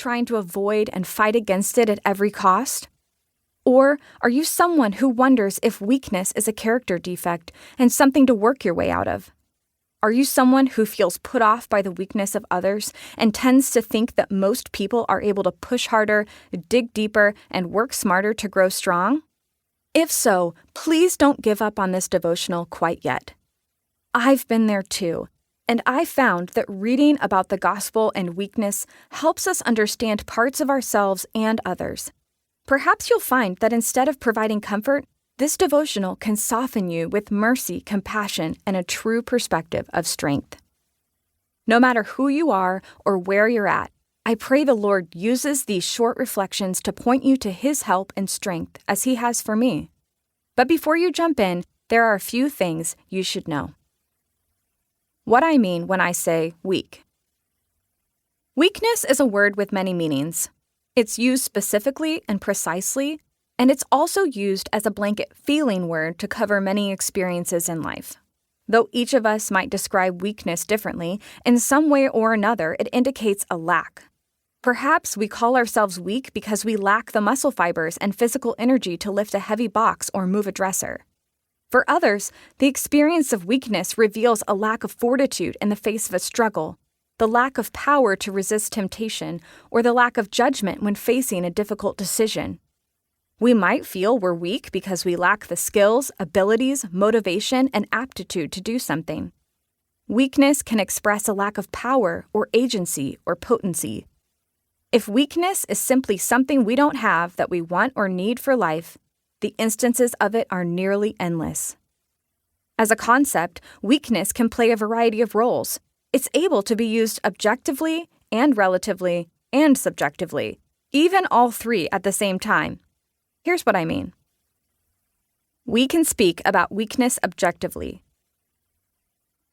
trying to avoid and fight against it at every cost? Or are you someone who wonders if weakness is a character defect and something to work your way out of? Are you someone who feels put off by the weakness of others and tends to think that most people are able to push harder, dig deeper, and work smarter to grow strong? If so, please don't give up on this devotional quite yet. I've been there too, and I found that reading about the gospel and weakness helps us understand parts of ourselves and others. Perhaps you'll find that instead of providing comfort, this devotional can soften you with mercy, compassion, and a true perspective of strength. No matter who you are or where you're at, I pray the Lord uses these short reflections to point you to His help and strength as He has for me. But before you jump in, there are a few things you should know. What I mean when I say weak. Weakness is a word with many meanings. It's used specifically and precisely, and it's also used as a blanket feeling word to cover many experiences in life. Though each of us might describe weakness differently, in some way or another it indicates a lack. Perhaps we call ourselves weak because we lack the muscle fibers and physical energy to lift a heavy box or move a dresser. For others, the experience of weakness reveals a lack of fortitude in the face of a struggle, the lack of power to resist temptation, or the lack of judgment when facing a difficult decision. We might feel we're weak because we lack the skills, abilities, motivation, and aptitude to do something. Weakness can express a lack of power or agency or potency. If weakness is simply something we don't have that we want or need for life, the instances of it are nearly endless. As a concept, weakness can play a variety of roles. It's able to be used objectively and relatively and subjectively, even all three at the same time. Here's what I mean. We can speak about weakness objectively.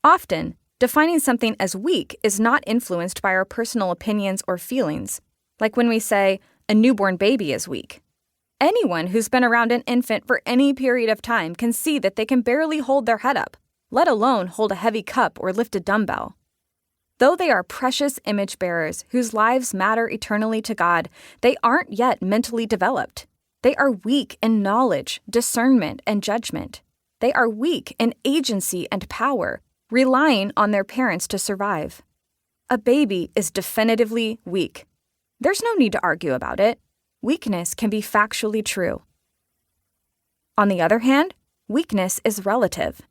Often, defining something as weak is not influenced by our personal opinions or feelings, like when we say, a newborn baby is weak. Anyone who's been around an infant for any period of time can see that they can barely hold their head up, let alone hold a heavy cup or lift a dumbbell. Though they are precious image bearers whose lives matter eternally to God, they aren't yet mentally developed. They are weak in knowledge, discernment, and judgment. They are weak in agency and power, relying on their parents to survive. A baby is definitively weak. There's no need to argue about it. Weakness can be factually true. On the other hand, weakness is relative.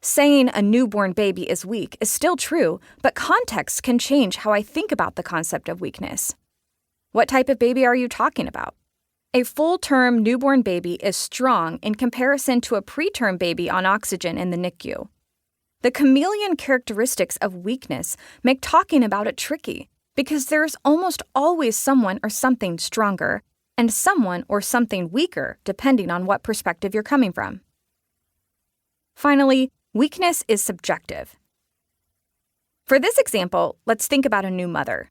Saying a newborn baby is weak is still true, but context can change how I think about the concept of weakness. What type of baby are you talking about? A full-term newborn baby is strong in comparison to a preterm baby on oxygen in the NICU. The chameleon characteristics of weakness make talking about it tricky because there's almost always someone or something stronger and someone or something weaker depending on what perspective you're coming from. Finally, weakness is subjective. For this example, let's think about a new mother.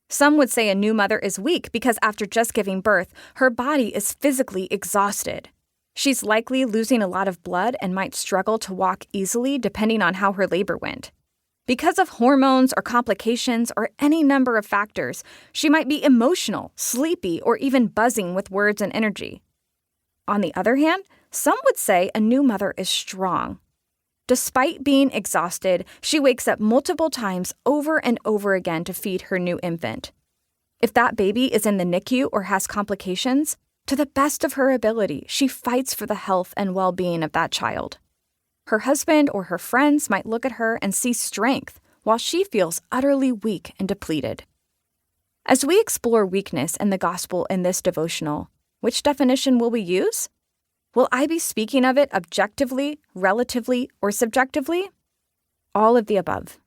Some would say a new mother is weak because after just giving birth, her body is physically exhausted. She's likely losing a lot of blood and might struggle to walk easily depending on how her labor went. Because of hormones or complications or any number of factors, she might be emotional, sleepy, or even buzzing with words and energy. On the other hand, some would say a new mother is strong. Despite being exhausted, she wakes up multiple times over and over again to feed her new infant. If that baby is in the NICU or has complications, to the best of her ability, she fights for the health and well-being of that child. Her husband or her friends might look at her and see strength, while she feels utterly weak and depleted. As we explore weakness in the gospel in this devotional, which definition will we use? Will I be speaking of it objectively, relatively, or subjectively? All of the above.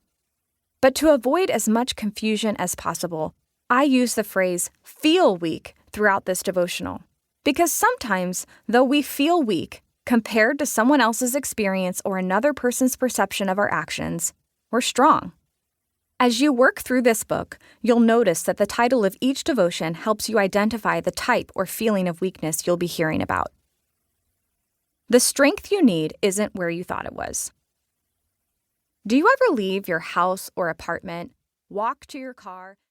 But to avoid as much confusion as possible, I use the phrase feel weak throughout this devotional. Because sometimes, though we feel weak, compared to someone else's experience or another person's perception of our actions, we're strong. As you work through this book, you'll notice that the title of each devotion helps you identify the type or feeling of weakness you'll be hearing about. The strength you need isn't where you thought it was. Do you ever leave your house or apartment, walk to your car,